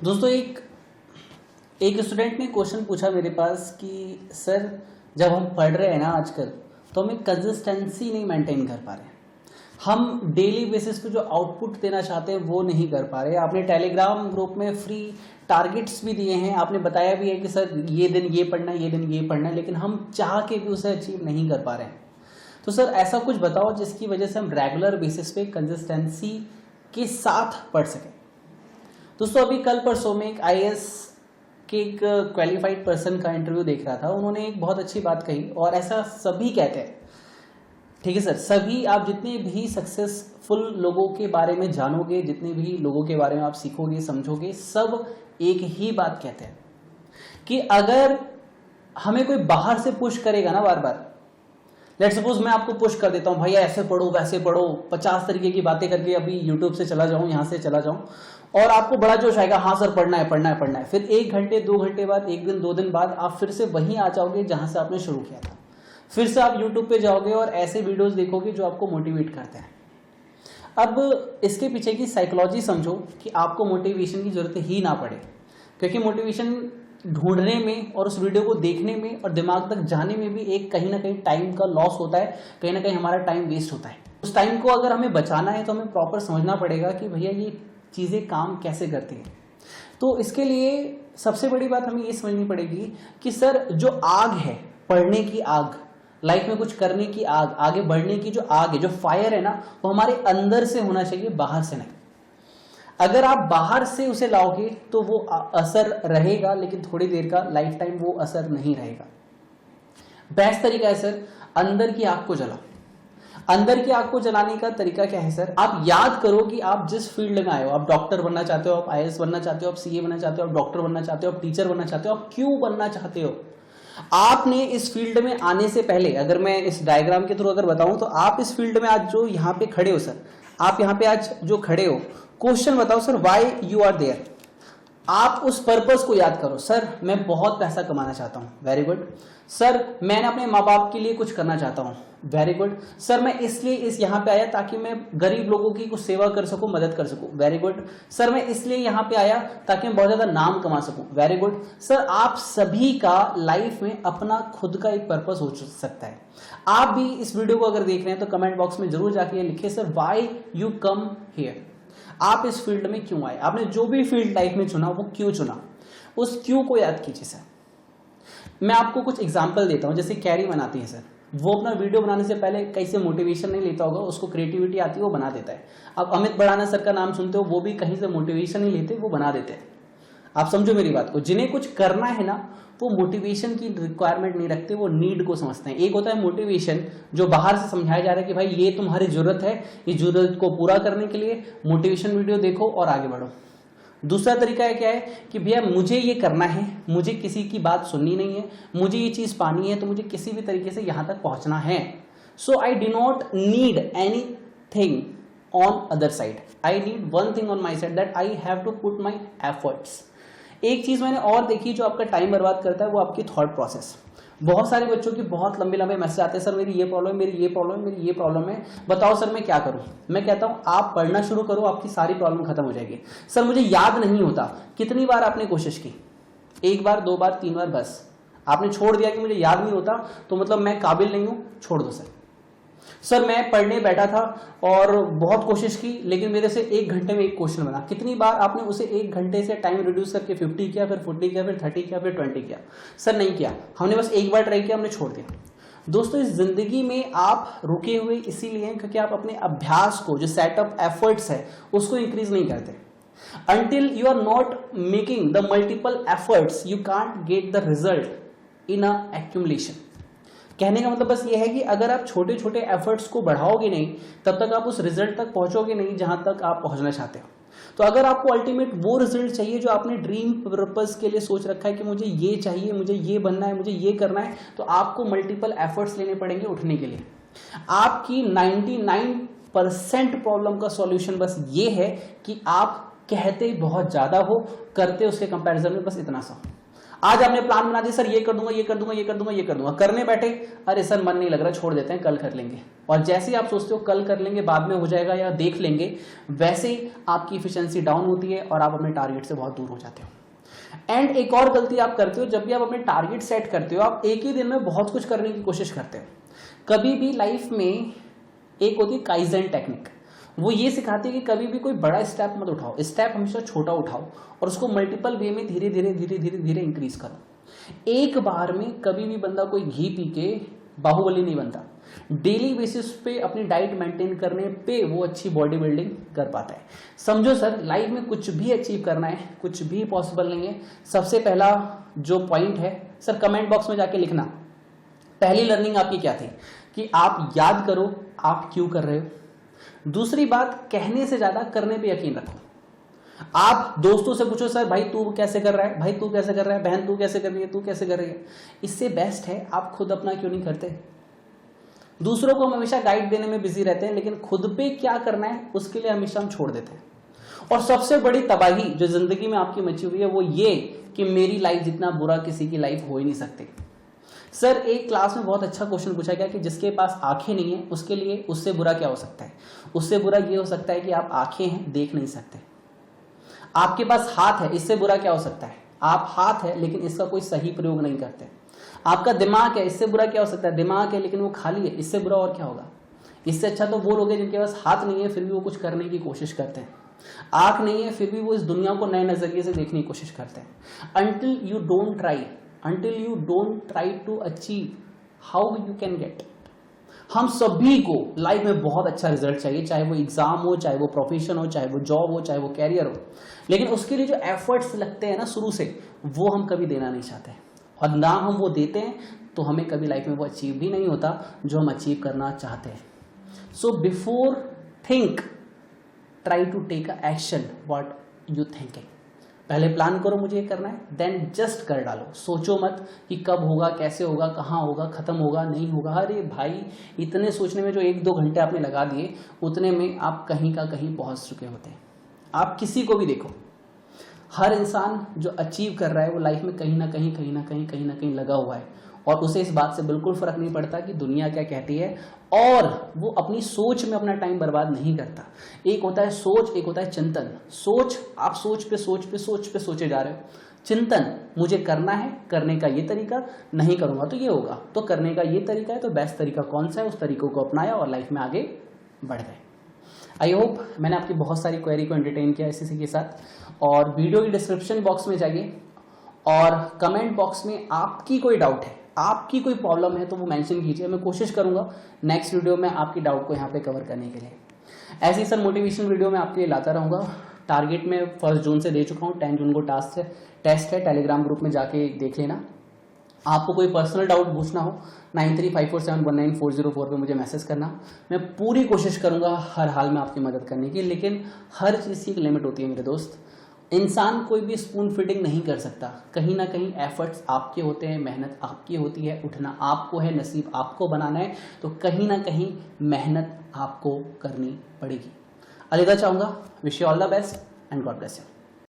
दोस्तों एक स्टूडेंट ने क्वेश्चन पूछा मेरे पास कि सर जब हम पढ़ रहे हैं ना आजकल तो हमें कंसिस्टेंसी नहीं मेंटेन कर पा रहे, हम डेली बेसिस पे जो आउटपुट देना चाहते हैं वो नहीं कर पा रहे। आपने टेलीग्राम ग्रुप में फ्री टारगेट्स भी दिए हैं, आपने बताया भी है कि सर ये दिन ये पढ़ना है, ये दिन ये पढ़ना है, लेकिन हम चाह के भी उसे अचीव नहीं कर पा रहे हैं। तो सर ऐसा कुछ बताओ जिसकी वजह से हम रेगुलर बेसिस पे कंसिस्टेंसी के साथ पढ़ सकें। दोस्तों अभी कल परसों में एक आईएएस के एक क्वालिफाइड पर्सन का इंटरव्यू देख रहा था, उन्होंने एक बहुत अच्छी बात कही और ऐसा सभी कहते हैं। ठीक है सर, सभी आप जितने भी सक्सेसफुल लोगों के बारे में जानोगे, जितने भी लोगों के बारे में आप सीखोगे समझोगे, सब एक ही बात कहते हैं कि अगर हमें कोई बाहर से पुश करेगा ना बार बार, लेट सपोज मैं आपको पुश कर देता हूं भैया ऐसे पढ़ो वैसे पढ़ो, 50 तरीके की बातें करके अभी यूट्यूब से चला जाऊं, यहां से चला जाऊं, और आपको बड़ा जोश आएगा, हाँ सर पढ़ना है पढ़ना है पढ़ना है। फिर 1 घंटे 2 घंटे बाद, 1 दिन 2 दिन बाद आप फिर से वहीं आ जाओगे जहां से आपने शुरू किया था। फिर से आप यूट्यूब पे जाओगे और ऐसे वीडियोस देखोगे जो आपको मोटिवेट करते हैं। अब इसके पीछे की साइकोलॉजी समझो कि आपको मोटिवेशन की जरूरत ही ना पड़े, क्योंकि मोटिवेशन ढूंढने में और उस वीडियो को देखने में और दिमाग तक जाने में भी एक कहीं ना कहीं टाइम का लॉस होता है, कहीं ना कहीं हमारा टाइम वेस्ट होता है। उस टाइम को अगर हमें बचाना है तो हमें प्रॉपर समझना पड़ेगा कि भैया ये चीजें काम कैसे करती हैं। तो इसके लिए सबसे बड़ी बात हमें ये समझनी पड़ेगी कि सर जो आग है, पढ़ने की आग, लाइफ में कुछ करने की आग, आगे बढ़ने की जो आग है, जो फायर है ना, वो हमारे अंदर से होना चाहिए, बाहर से नहीं। अगर आप बाहर से उसे लाओगे तो वो असर रहेगा, लेकिन थोड़ी देर का, लाइफ टाइम वो असर नहीं रहेगा। बेस्ट तरीका है सर, अंदर की आग को जलाओ। अंदर की आग को जलाने का तरीका क्या है सर? आप याद करो कि आप जिस फील्ड में आए हो, आप डॉक्टर बनना चाहते हो, आप आईएएस बनना चाहते हो, आप सीए बनना चाहते हो, आप डॉक्टर बनना चाहते हो, आप टीचर बनना चाहते हो, आप क्यों बनना चाहते हो? आपने इस फील्ड में आने से पहले, अगर मैं इस डायग्राम के थ्रू अगर बताऊं तो आप इस फील्ड में आज जो यहाँ पे खड़े हो सर, आप यहाँ पे आज जो खड़े हो, क्वेश्चन बताओ sir why you are there. आप उस पर्पस को याद करो। सर मैं बहुत पैसा कमाना चाहता हूं, वेरी गुड। सर मैंने अपने माँ बाप के लिए कुछ करना चाहता हूं, वेरी गुड। सर मैं इसलिए यहाँ पे आया ताकि मैं गरीब लोगों की कुछ सेवा कर सकूं, मदद कर सकूं, वेरी गुड। सर मैं इसलिए यहाँ पे आया ताकि मैं बहुत ज्यादा नाम कमा सकूं, वेरी गुड। सर आप सभी का लाइफ में अपना खुद का एक पर्पस हो सकता है। आप भी इस वीडियो को अगर देख रहे हैं तो कमेंट बॉक्स में जरूर जाके लिखिए sir why you come here, आप इस फील्ड में क्यों आए, आपने जो भी फील्ड लाइफ में चुना वो क्यों चुना, उस क्यों को याद कीजिए सर। मैं आपको कुछ एग्जांपल देता हूं। जैसे कैरी बनाती है सर, वो अपना वीडियो बनाने से पहले कहीं से मोटिवेशन नहीं लेता होगा, उसको क्रिएटिविटी आती है, वो बना देता है। अब अमित बड़ाना सर का नाम सुनते हो, वो भी कहीं से मोटिवेशन नहीं लेते, वो बना देते हैं। आप समझो मेरी बात को, जिन्हें कुछ करना है ना वो मोटिवेशन की रिक्वायरमेंट नहीं रखते, वो नीड को समझते हैं। एक होता है मोटिवेशन जो बाहर से समझाया जा रहा है कि भाई ये तुम्हारी जरूरत है, ये जरूरत को पूरा करने के लिए मोटिवेशन वीडियो देखो और आगे बढ़ो। दूसरा तरीका है क्या है कि भैया मुझे ये करना है, मुझे किसी की बात सुननी नहीं है, मुझे ये चीज पानी है, तो मुझे किसी भी तरीके से यहां तक पहुंचना है। So I do not need anything on other side, I need one thing on my side, that I have to put my efforts. एक चीज मैंने और देखी जो आपका टाइम बर्बाद करता है, वो आपकी थॉट प्रोसेस। बहुत सारे बच्चों की बहुत लंबे लंबे मैसेज आते हैं, सर मेरी ये प्रॉब्लम है, मेरी ये प्रॉब्लम है, मेरी ये प्रॉब्लम है, बताओ सर मैं क्या करूं। मैं कहता हूं आप पढ़ना शुरू करो, आपकी सारी प्रॉब्लम खत्म हो जाएगी। सर मुझे याद नहीं होता, कितनी बार आपने कोशिश की? 1 बार 2 बार 3 बार, बस आपने छोड़ दिया कि मुझे याद नहीं होता तो मतलब मैं काबिल नहीं हूं, छोड़ दो सर। सर मैं पढ़ने बैठा था और बहुत कोशिश की लेकिन मेरे से 1 घंटे में एक क्वेश्चन बना। कितनी बार आपने उसे 1 घंटे से टाइम रिड्यूस करके 50 किया, फिर 40 किया, फिर 30 किया, फिर 20 किया? सर नहीं किया, हमने बस 1 बार ट्राई किया, हमने छोड़ दिया। दोस्तों इस जिंदगी में आप रुके हुए इसीलिए हैं क्योंकि आप अपने अभ्यास को, जो सेट ऑफ एफर्ट्स है, उसको इंक्रीज नहीं करते। Until you are not making the multiple efforts, you can't get the result in a accumulation. कहने का मतलब बस ये है कि अगर आप छोटे छोटे एफर्ट्स को बढ़ाओगे नहीं, तब तक आप उस रिजल्ट तक पहुंचोगे नहीं जहां तक आप पहुंचना चाहते हो। तो अगर आपको अल्टीमेट वो रिजल्ट चाहिए जो आपने ड्रीम पर्पस के लिए सोच रखा है कि मुझे ये चाहिए, मुझे ये बनना है, मुझे ये करना है, तो आपको मल्टीपल एफर्ट्स लेने पड़ेंगे उठने के लिए। आपकी 99% प्रॉब्लम का सॉल्यूशन बस ये है कि आप कहते बहुत ज्यादा हो, करते उसके कंपैरिजन में बस इतना सा। आज आपने प्लान बना दिया, सर ये कर दूंगा, ये कर दूंगा, ये कर दूंगा, ये कर दूंगा, करने बैठे, अरे सर मन नहीं लग रहा, छोड़ देते हैं, कल कर लेंगे। और जैसे ही आप सोचते हो कल कर लेंगे, बाद में हो जाएगा या देख लेंगे, वैसे ही आपकी इफिशिएंसी डाउन होती है और आप अपने टारगेट से बहुत दूर हो जाते हो। एंड एक और गलती आप करते हो, जब भी आप अपने टारगेट सेट करते हो, आप एक ही दिन में बहुत कुछ करने की कोशिश करते हो। कभी भी लाइफ में एक होती है काइजेन टेक्निक, वो ये सिखाती है कि कभी भी कोई बड़ा स्टेप मत उठाओ, स्टेप हमेशा छोटा उठाओ और उसको मल्टीपल वे में धीरे धीरे धीरे धीरे धीरे इंक्रीज करो। एक बार में कभी भी बंदा कोई घी पी के बाहुबली नहीं बनता। डेली बेसिस पे अपनी डाइट मेंटेन करने पे वो अच्छी बॉडी बिल्डिंग कर पाता है। समझो सर, लाइफ में कुछ भी अचीव करना है, कुछ भी पॉसिबल नहीं है। सबसे पहला जो पॉइंट है सर, कमेंट बॉक्स में जाके लिखना, पहली लर्निंग आपकी क्या थी, कि आप याद करो आप क्यों कर रहे हो। दूसरी बात, कहने से ज्यादा करने पे यकीन रखो। आप दोस्तों से पूछो, सर भाई तू कैसे कर रहा है, भाई तू कैसे कर रहा है, बहन तू कैसे कर रही है, तू कैसे कर रही है। इससे बेस्ट है आप खुद अपना क्यों नहीं करते। दूसरों को हम हमेशा गाइड देने में बिजी रहते हैं, लेकिन खुद पे क्या करना है उसके लिए हमेशा हम छोड़ देते हैं। और सबसे बड़ी तबाही जो जिंदगी में आपकी मची हुई है वो ये कि मेरी लाइफ जितना बुरा किसी की लाइफ हो ही नहीं सकती। सर एक क्लास में बहुत अच्छा क्वेश्चन पूछा गया कि जिसके पास आंखें नहीं है उसके लिए उससे बुरा क्या हो सकता है। उससे बुरा ये हो सकता है कि आप आंखें हैं देख नहीं सकते। आपके पास हाथ है, इससे बुरा क्या हो सकता है, आप हाथ है लेकिन इसका कोई सही प्रयोग नहीं करते। आपका दिमाग है, इससे बुरा क्या हो सकता है, दिमाग है लेकिन वो खाली है, इससे बुरा और क्या होगा। इससे अच्छा तो वो लोग हैं जिनके पास हाथ नहीं है फिर भी वो कुछ करने की कोशिश करते हैं, आंख नहीं है फिर भी वो इस दुनिया को नए नजरिए से देखने की कोशिश करते हैं। Until you don't try to achieve, how you can get. हम सभी को लाइफ में बहुत अच्छा रिजल्ट चाहिए, चाहे वो एग्जाम हो, चाहे वो प्रोफेशन हो, चाहे वो जॉब हो, चाहे वो कैरियर हो, लेकिन उसके लिए जो एफर्ट्स लगते हैं ना शुरू से, वो हम कभी देना नहीं चाहते। और ना हम वो देते हैं तो हमें कभी लाइफ में वो अचीव भी नहीं होता जो हम अचीव करना चाहते हैं। So before think, try to take a action what you thinking. पहले प्लान करो मुझे ये करना है, देन जस्ट कर डालो। सोचो मत कि कब होगा, कैसे होगा, कहाँ होगा, खत्म होगा, नहीं होगा। अरे भाई, इतने सोचने में जो 1-2 घंटे आपने लगा दिए, उतने में आप कहीं का कहीं पहुंच चुके होते हैं। आप किसी को भी देखो, हर इंसान जो अचीव कर रहा है वो लाइफ में कहीं ना कहीं लगा हुआ है, और उसे इस बात से बिल्कुल फर्क नहीं पड़ता कि दुनिया क्या कहती है, और वो अपनी सोच में अपना टाइम बर्बाद नहीं करता। एक होता है सोच, एक होता है चिंतन। सोच, आप सोच पे सोचे जा रहे हो। चिंतन, मुझे करना है, करने का ये तरीका, नहीं करूंगा तो ये होगा, तो करने का ये तरीका है, तो बेस्ट तरीका कौन सा है, उस तरीकों को अपनाया और लाइफ में आगे बढ़ गए। आई होप मैंने आपकी बहुत सारी क्वेरी को एंटरटेन किया इसी के साथ। और वीडियो की डिस्क्रिप्शन बॉक्स में जाइए और कमेंट बॉक्स में आपकी कोई डाउट है, आपकी कोई प्रॉब्लम है तो वो मेंशन कीजिए। मैं कोशिश करूंगा नेक्स्ट वीडियो में आपकी डाउट को यहाँ पे कवर करने के लिए। ऐसी सर मोटिवेशन वीडियो मैं आपके लिए लाता रहूंगा। टारगेट में 1 जून से दे चुका हूँ, 10 जून को टेस्ट है, टेलीग्राम ग्रुप में जाके देख लेना। आपको कोई पर्सनल डाउट पूछना हो 9354719404 पे मुझे मैसेज करना। मैं पूरी कोशिश करूंगा हर हाल में आपकी मदद करने की, लेकिन हर चीज़ की एक लिमिट होती है मेरे दोस्त। इंसान कोई भी स्पून फीडिंग नहीं कर सकता। कहीं ना कहीं एफर्ट्स आपके होते हैं, मेहनत आपकी होती है, उठना आपको है, नसीब आपको बनाना है, तो कहीं ना कहीं मेहनत आपको करनी पड़ेगी। अलविदा चाहूँगा। Wish you all the best and God bless you.